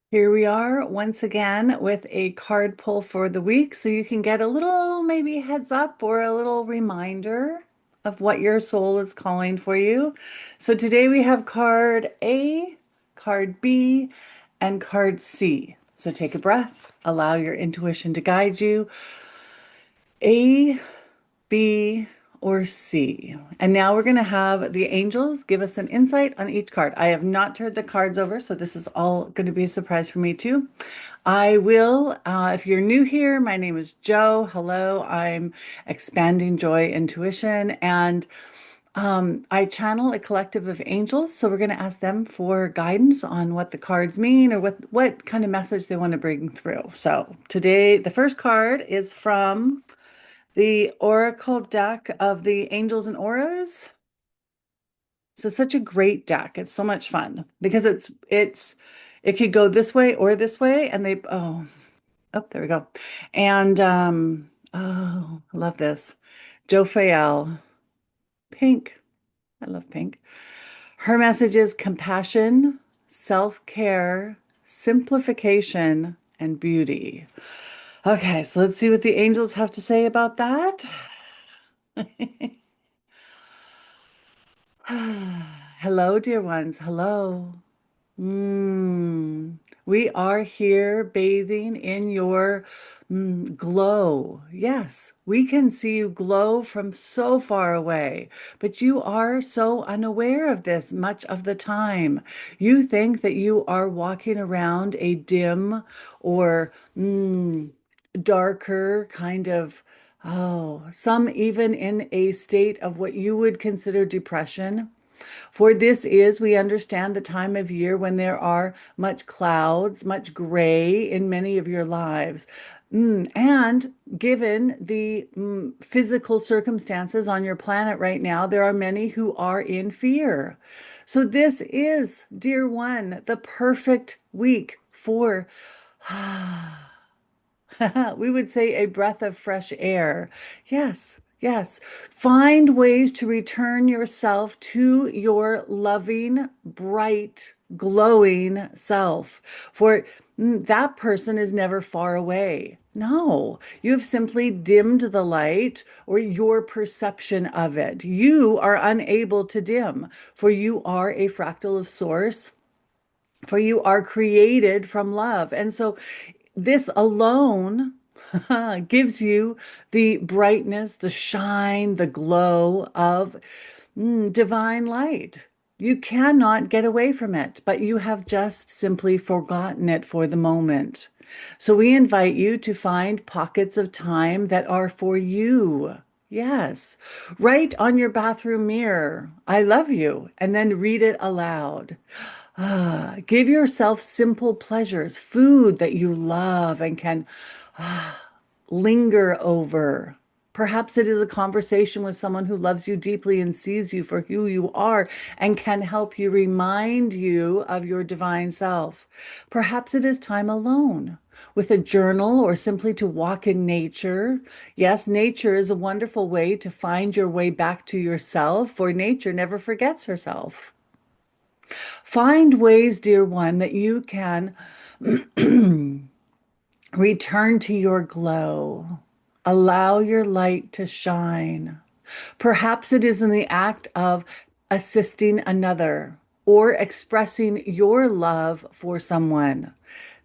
Here we are once again with a card pull for the week, so you can get a little maybe heads up or a little reminder of what your soul is calling for you. So today we have card A, card B, and card C. So take a breath, allow your intuition to guide you. A, B, or C. And now we're going to have the angels give us an insight on each card. I have not turned the cards over, so this is all going to be a surprise for me too. I will, if you're new here, my name is Joe. Hello, I'm Expanding Joy Intuition, and I channel a collective of angels. So we're going to ask them for guidance on what the cards mean or what kind of message they want to bring through. So today, the first card is from the Oracle deck of the Angels and Auras. So such a great deck. It's so much fun because it could go this way or this way, and there we go. And I love this. Joe Fayel, pink. I love pink. Her message is compassion, self-care, simplification, and beauty. Okay, so let's see what the angels have to say about that. Hello, dear ones. Hello. We are here bathing in your glow. Yes, we can see you glow from so far away, but you are so unaware of this much of the time. You think that you are walking around a dim or darker kind of, some even in a state of what you would consider depression. For this is, we understand the time of year when there are much clouds, much gray in many of your lives. And given the physical circumstances on your planet right now, there are many who are in fear. So this is, dear one, the perfect week for we would say a breath of fresh air. Yes, yes. Find ways to return yourself to your loving, bright, glowing self. For that person is never far away. No, you've simply dimmed the light or your perception of it. You are unable to dim, for you are a fractal of source, for you are created from love. And so this alone gives you the brightness, the shine, the glow of divine light. You cannot get away from it, but you have just simply forgotten it for the moment. So we invite you to find pockets of time that are for you. Yes. Write on your bathroom mirror, I love you, and then read it aloud. Give yourself simple pleasures, food that you love and can linger over. Perhaps it is a conversation with someone who loves you deeply and sees you for who you are and can help you remind you of your divine self. Perhaps it is time alone with a journal or simply to walk in nature. Yes, nature is a wonderful way to find your way back to yourself, for nature never forgets herself. Find ways, dear one, that you can return to your glow. Allow your light to shine. Perhaps it is in the act of assisting another or expressing your love for someone.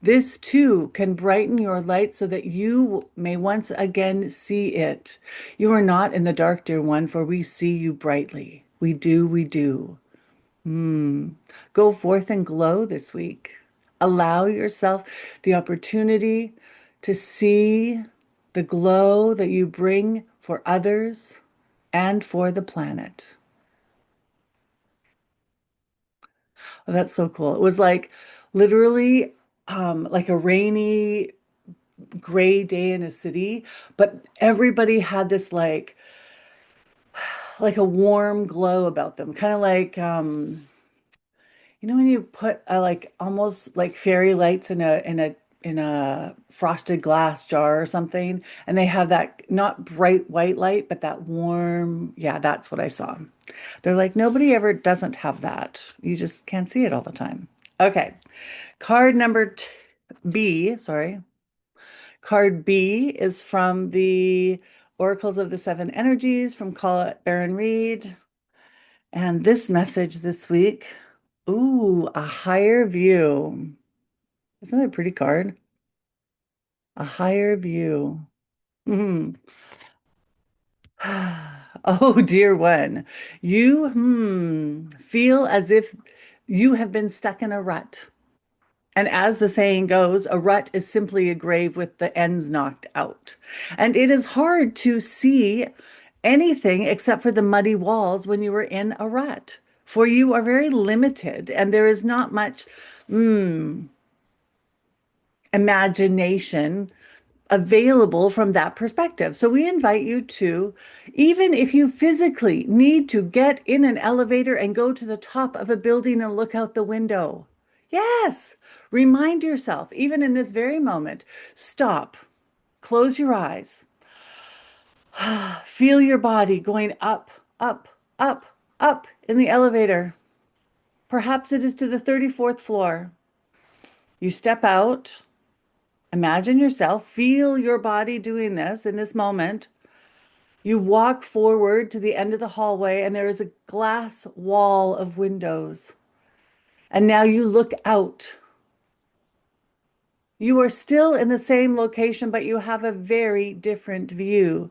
This too can brighten your light so that you may once again see it. You are not in the dark, dear one, for we see you brightly. We do, we do. Go forth and glow this week. Allow yourself the opportunity to see the glow that you bring for others and for the planet. Oh, that's so cool. It was like literally like a rainy, gray day in a city, but everybody had this like a warm glow about them, kind of like you know when you put like almost like fairy lights in a frosted glass jar or something, and they have that not bright white light, but that warm, yeah, that's what I saw. They're like, nobody ever doesn't have that. You just can't see it all the time. Okay. Card number B, sorry. Card B is from the Oracles of the Seven Energies from Colette Baron-Reid. And this message this week, ooh, a higher view. Isn't that a pretty card? A higher view. Mhm. Oh, dear one. You feel as if you have been stuck in a rut. And as the saying goes, a rut is simply a grave with the ends knocked out. And it is hard to see anything except for the muddy walls when you are in a rut, for you are very limited and there is not much imagination available from that perspective. So we invite you to, even if you physically need to get in an elevator and go to the top of a building and look out the window. Yes, remind yourself, even in this very moment, stop, close your eyes, feel your body going up, up, up, up in the elevator. Perhaps it is to the 34th floor. You step out. Imagine yourself, feel your body doing this in this moment. You walk forward to the end of the hallway, and there is a glass wall of windows. And now you look out. You are still in the same location, but you have a very different view.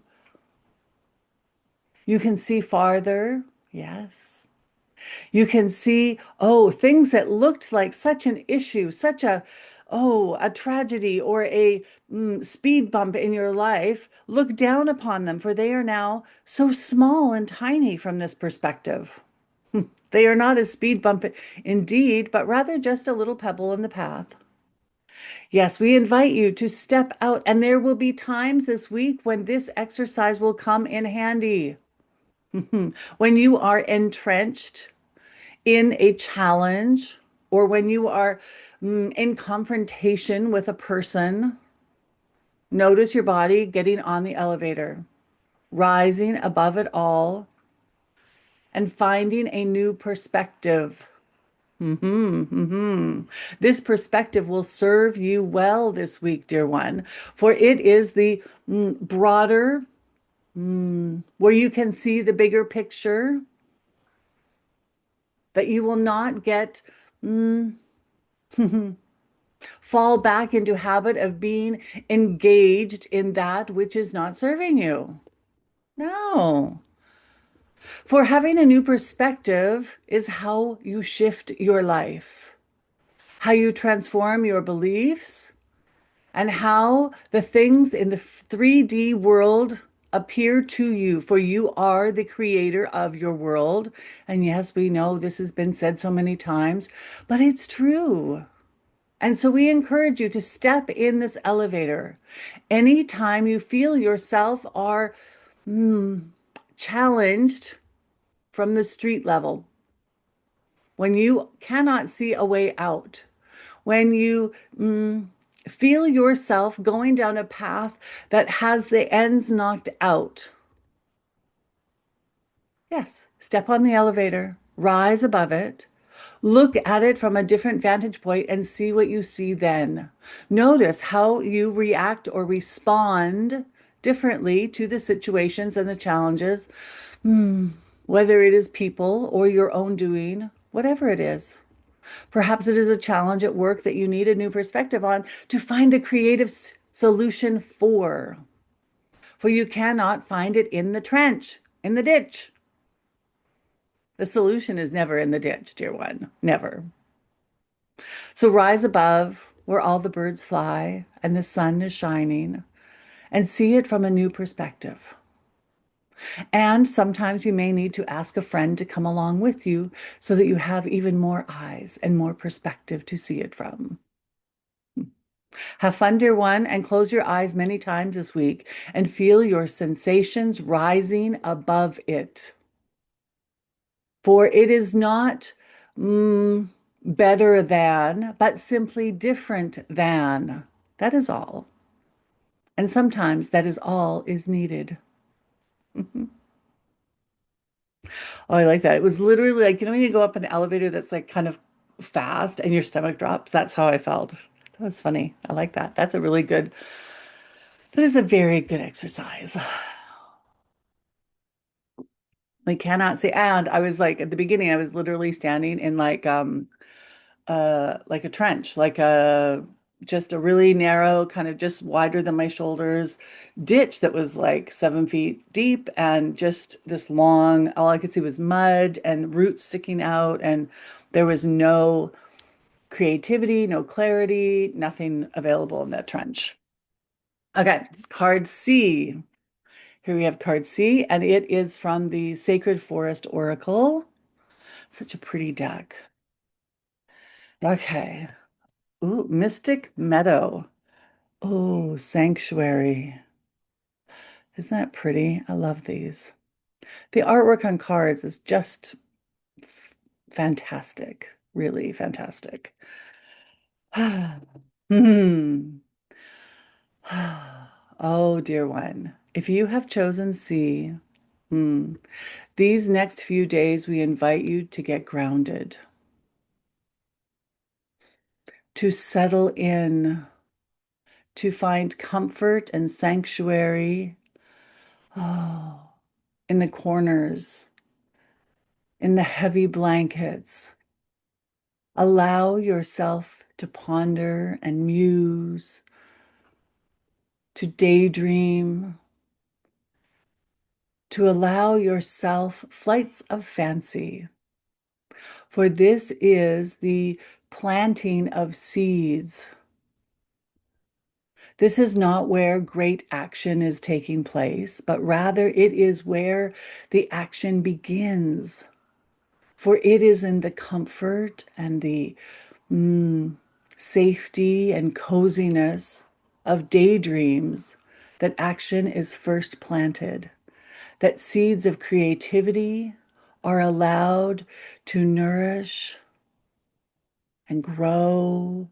You can see farther. Yes. You can see, oh, things that looked like such an issue, such a tragedy or a speed bump in your life. Look down upon them, for they are now so small and tiny from this perspective. They are not a speed bump indeed, but rather just a little pebble in the path. Yes, we invite you to step out, and there will be times this week when this exercise will come in handy. When you are entrenched in a challenge or when you are in confrontation with a person, notice your body getting on the elevator, rising above it all, and finding a new perspective. This perspective will serve you well this week, dear one, for it is the broader, where you can see the bigger picture, that you will not get fall back into habit of being engaged in that which is not serving you. No. For having a new perspective is how you shift your life, how you transform your beliefs, and how the things in the 3D world appear to you, for you are the creator of your world. And yes, we know this has been said so many times, but it's true. And so we encourage you to step in this elevator anytime you feel yourself are challenged from the street level, when you cannot see a way out, when you feel yourself going down a path that has the ends knocked out. Yes, step on the elevator, rise above it, look at it from a different vantage point and see what you see then. Notice how you react or respond differently to the situations and the challenges, whether it is people or your own doing, whatever it is. Perhaps it is a challenge at work that you need a new perspective on to find the creative solution for. For you cannot find it in the trench, in the ditch. The solution is never in the ditch, dear one, never. So rise above where all the birds fly and the sun is shining and see it from a new perspective. And sometimes you may need to ask a friend to come along with you so that you have even more eyes and more perspective to see it from. Have fun, dear one, and close your eyes many times this week and feel your sensations rising above it. For it is not better than, but simply different than. That is all. And sometimes that is all is needed. Oh, I like that. It was literally like, when you go up an elevator that's like kind of fast and your stomach drops. That's how I felt. That was funny. I like that. That is a very good exercise. We cannot say, and I was like at the beginning, I was literally standing in like a trench, like a just a really narrow, kind of just wider than my shoulders ditch that was like 7 feet deep and just this long, all I could see was mud and roots sticking out, and there was no creativity, no clarity, nothing available in that trench. Okay, card C. Here we have card C, and it is from the Sacred Forest Oracle. Such a pretty deck. Okay. Ooh, Mystic Meadow. Oh, Sanctuary. Isn't that pretty? I love these. The artwork on cards is just fantastic. Really fantastic. Hmm. Oh, dear one. If you have chosen C, hmm, these next few days we invite you to get grounded, to settle in, to find comfort and sanctuary, oh, in the corners, in the heavy blankets. Allow yourself to ponder and muse, to daydream, to allow yourself flights of fancy. For this is the planting of seeds. This is not where great action is taking place, but rather it is where the action begins. For it is in the comfort and the safety and coziness of daydreams that action is first planted, that seeds of creativity are allowed to nourish and grow.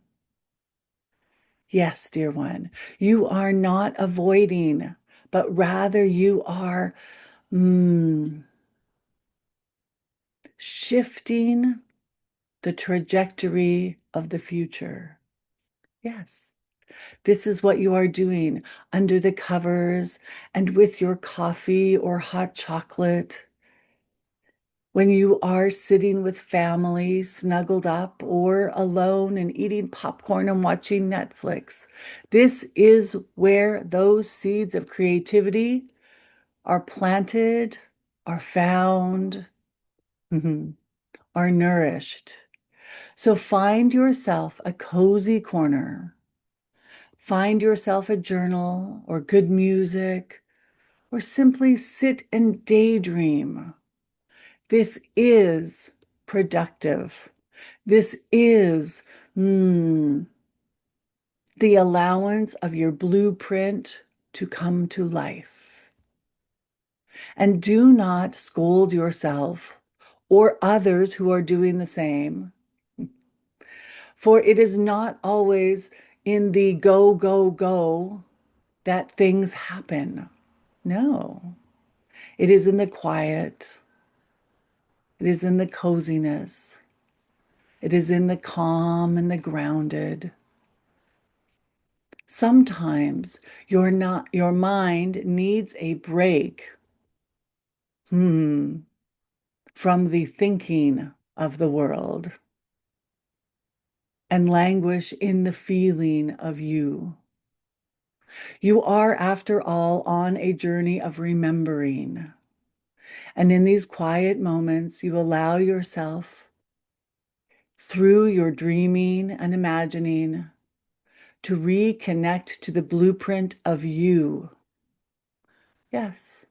Yes, dear one, you are not avoiding, but rather you are shifting the trajectory of the future. Yes, this is what you are doing under the covers and with your coffee or hot chocolate. When you are sitting with family, snuggled up, or alone and eating popcorn and watching Netflix, this is where those seeds of creativity are planted, are found, are nourished. So find yourself a cozy corner. Find yourself a journal or good music, or simply sit and daydream. This is productive. This is the allowance of your blueprint to come to life. And do not scold yourself or others who are doing the same, for it is not always in the go, go, go that things happen. No, it is in the quiet. It is in the coziness. It is in the calm and the grounded. Sometimes your mind needs a break from the thinking of the world and languish in the feeling of you. You are, after all, on a journey of remembering. And in these quiet moments, you allow yourself, through your dreaming and imagining, to reconnect to the blueprint of you. Yes.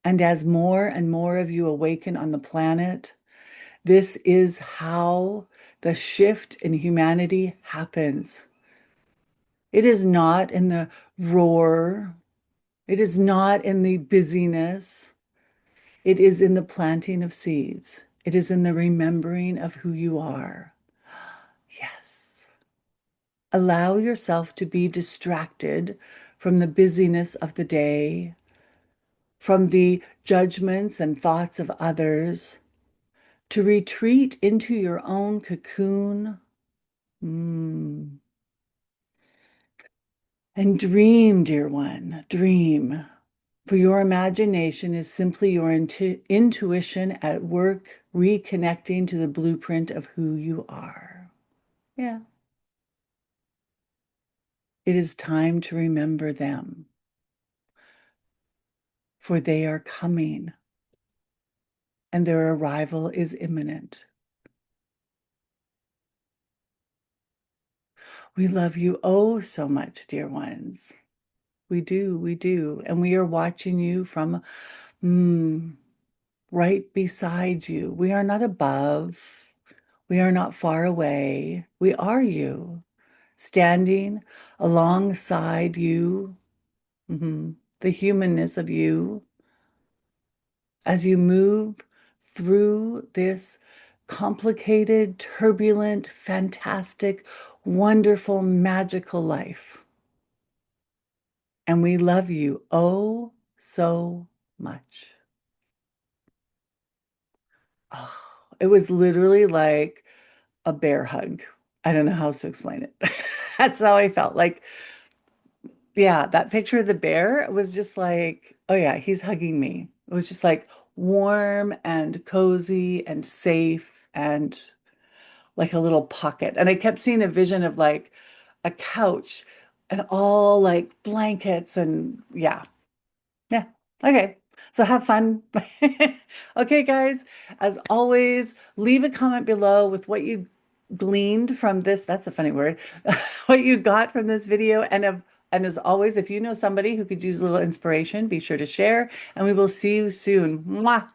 And as more and more of you awaken on the planet, this is how the shift in humanity happens. It is not in the roar. It is not in the busyness. It is in the planting of seeds. It is in the remembering of who you are. Yes. Allow yourself to be distracted from the busyness of the day, from the judgments and thoughts of others, to retreat into your own cocoon. Mm. And dream, dear one, dream. For your imagination is simply your intuition at work, reconnecting to the blueprint of who you are. Yeah. It is time to remember them, for they are coming, and their arrival is imminent. We love you oh so much, dear ones. We do, we do. And we are watching you from right beside you. We are not above. We are not far away. We are you, standing alongside you, the humanness of you, as you move through this complicated, turbulent, fantastic, wonderful, magical life. And we love you oh so much. Oh, it was literally like a bear hug. I don't know how else to explain it. That's how I felt. Like, yeah, that picture of the bear was just like, oh yeah, he's hugging me. It was just like warm and cozy and safe and like a little pocket. And I kept seeing a vision of like a couch and all like blankets and yeah. Yeah. Okay. So have fun. Okay, guys. As always, leave a comment below with what you gleaned from this. That's a funny word. What you got from this video. And as always, if you know somebody who could use a little inspiration, be sure to share. And we will see you soon. Mwah.